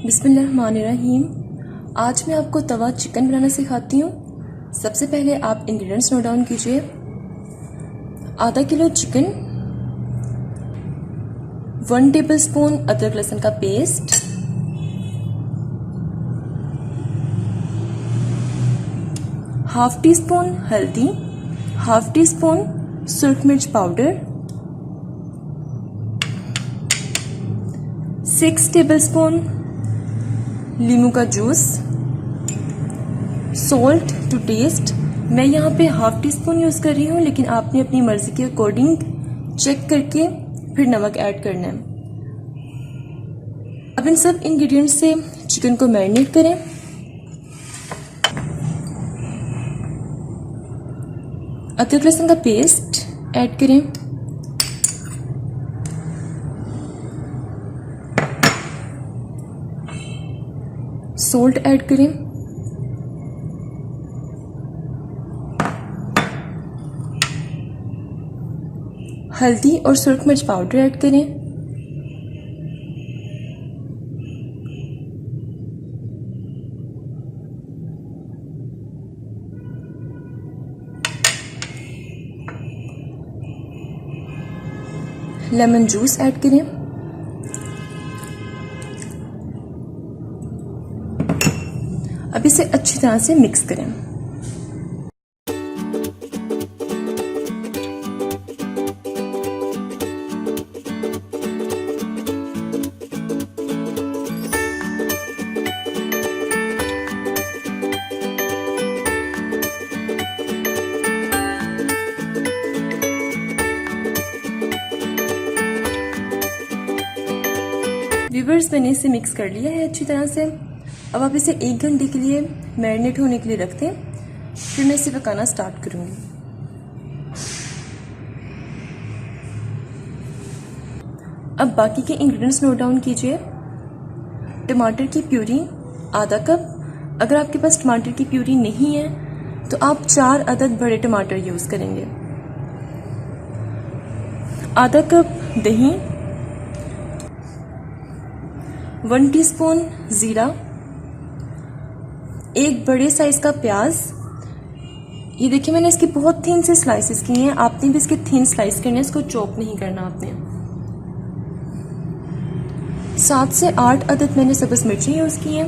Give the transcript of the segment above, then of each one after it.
बिस्मिल्लाहिर्रहमानिर्रहीम। आज मैं आपको तवा चिकन बनाना सिखाती हूँ। सबसे पहले आप इंग्रेडिएंट्स नोट डाउन कीजिए। आधा किलो चिकन, 1 टेबलस्पून अदरक लहसुन का पेस्ट, हाफ टी स्पून हल्दी, हाफ टी स्पून सुरख मिर्च पाउडर, 6 टेबलस्पून लीमू का जूस, सॉल्ट टू टेस्ट। मैं यहाँ पे हाफ टी स्पून यूज़ कर रही हूँ, लेकिन आपने अपनी मर्जी के अकॉर्डिंग चेक करके फिर नमक ऐड करना है। अब इन सब इंग्रेडिएंट्स से चिकन को मैरिनेट करें। अदरक लहसुन का पेस्ट ऐड करें, सॉल्ट ऐड करें, हल्दी और सुरख मिर्च पाउडर ऐड करें, लेमन जूस ऐड करें, अब इसे अच्छी तरह से मिक्स करें। व्यूअर्स, मैंने इसे मिक्स कर लिया है अच्छी तरह से। अब आप इसे 1 घंटे के लिए मैरिनेट होने के लिए रख दें, फिर मैं इसे पकाना स्टार्ट करूंगी। अब बाकी के इंग्रेडिएंट्स नोट डाउन कीजिए। टमाटर की प्यूरी आधा कप। अगर आपके पास टमाटर की प्यूरी नहीं है तो आप 4 अदद बड़े टमाटर यूज करेंगे। आधा कप दही, 1 टीस्पून जीरा, 1 बड़े साइज का प्याज। ये देखिए, मैंने इसकी बहुत थिन से स्लाइसेस की हैं। आपने भी इसके थिन स्लाइस करने हैं, इसको चॉप नहीं करना आपने। 7 से 8 अदद मैंने सब्ज मिर्ची यूज की हैं।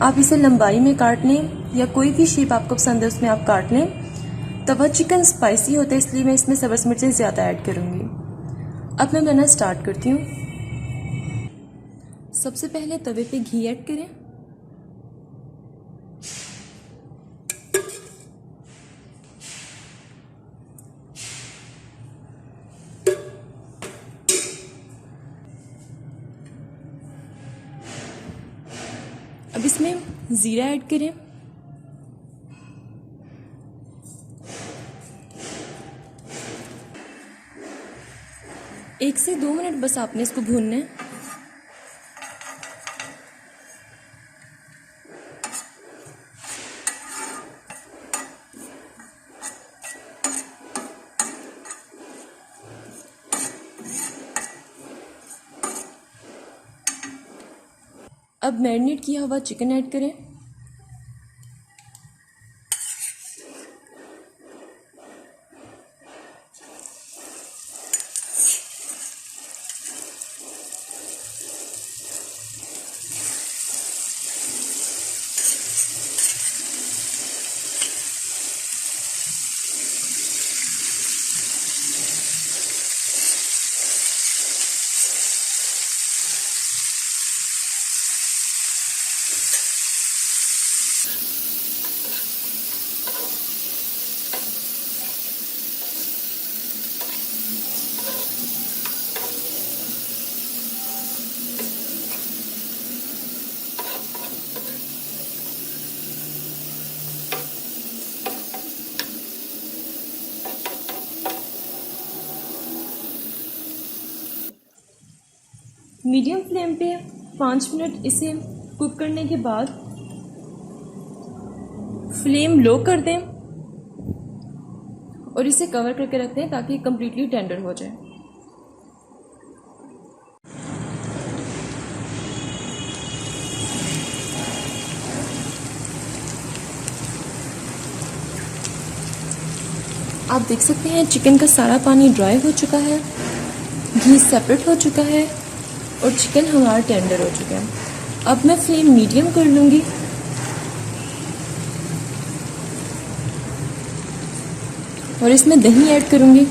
आप इसे लंबाई में काट लें या कोई भी शेप आपको पसंद है उसमें आप काट लें। तवा चिकन स्पाइसी होता है, इसलिए मैं इसमें सब्ज मिर्चें ज्यादा ऐड करूंगी। अब मैं बनाना स्टार्ट करती हूँ। सबसे पहले तवे पे घी ऐड करें, अब इसमें जीरा ऐड करें, एक से 2 मिनट बस आपने इसको भूनना है। अब मैरिनेट किया हुआ चिकन ऐड करें, मीडियम फ्लेम पे 5 मिनट इसे कुक करने के बाद फ्लेम लो कर दें और इसे कवर करके रख दें ताकि कम्प्लीटली टेंडर हो जाए। आप देख सकते हैं चिकन का सारा पानी ड्राई हो चुका है, घी सेपरेट हो चुका है और चिकन हमारा टेंडर हो चुका है। अब मैं फ्लेम मीडियम कर लूँगी और इसमें दही ऐड करूँगी।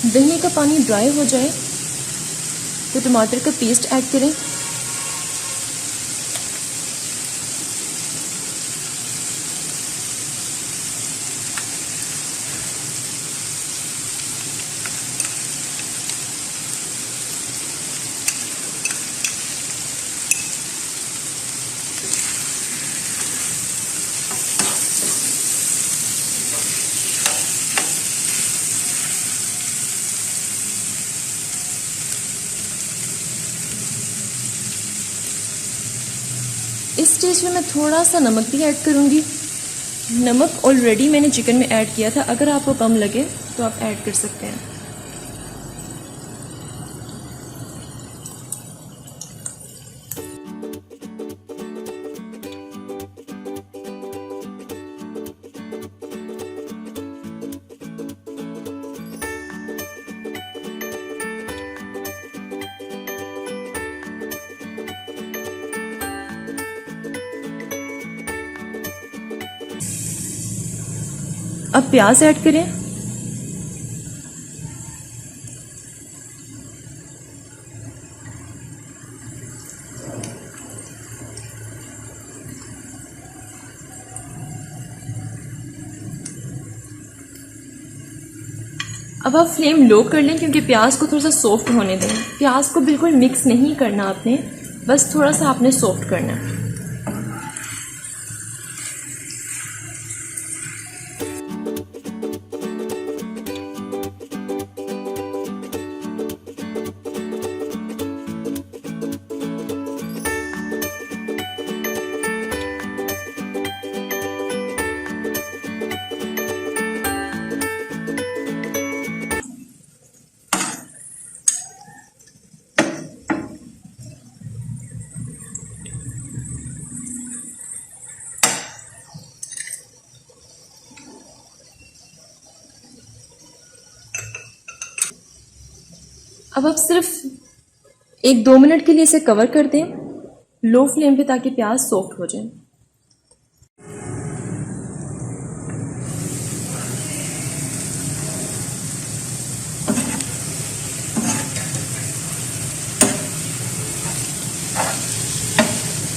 दही का पानी ड्राई हो जाए तो टमाटर का पेस्ट ऐड करें। इस स्टेज में मैं थोड़ा सा नमक भी ऐड करूँगी। नमक ऑलरेडी मैंने चिकन में ऐड किया था, अगर आपको कम लगे तो आप ऐड कर सकते हैं। अब प्याज ऐड करें। अब आप फ्लेम लो कर लें क्योंकि प्याज को थोड़ा सा सॉफ्ट होने दें। प्याज को बिल्कुल मिक्स नहीं करना आपने, बस थोड़ा सा आपने सॉफ्ट करना है। अब आप सिर्फ 1-2 मिनट के लिए इसे कवर कर दें लो फ्लेम पे ताकि प्याज सॉफ्ट हो जाए।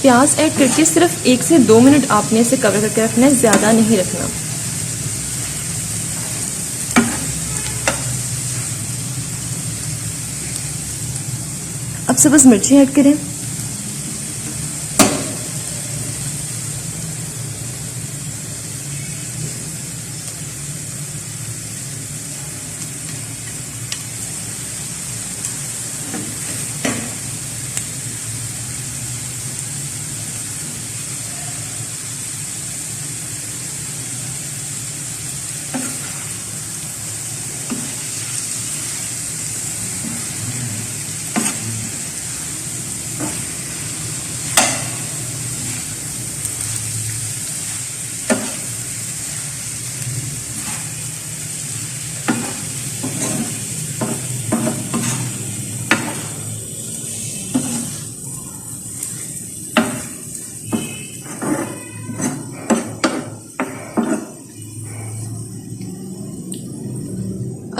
प्याज ऐड करके सिर्फ 1 से 2 मिनट आपने इसे कवर करके रखना है, ज़्यादा नहीं रखना। अब सब्ज़ मिर्ची ऐड करें।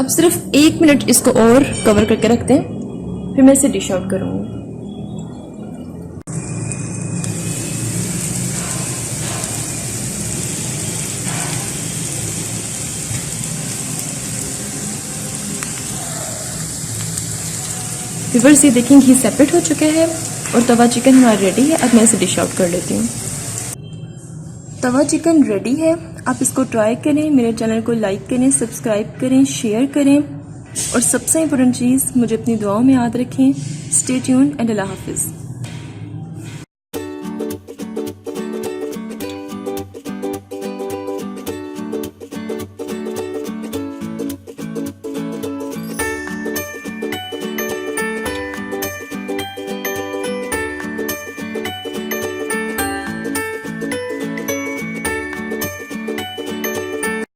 अब सिर्फ 1 मिनट इसको और कवर करके रख दें, फिर मैं इसे डिश आउट करूँगी। व्यूअर्स, ये देखें घी सेपरेट हो चुका है और तवा चिकन हमारा रेडी है। अब मैं इसे डिश आउट कर लेती हूँ। तवा चिकन रेडी है, आप इसको ट्राई करें। मेरे चैनल को लाइक करें, सब्सक्राइब करें, शेयर करें और सबसे इम्पोर्टेंट चीज़, मुझे अपनी दुआओं में याद रखें। स्टे ट्यून्ड एंड अल्लाह हाफिज़।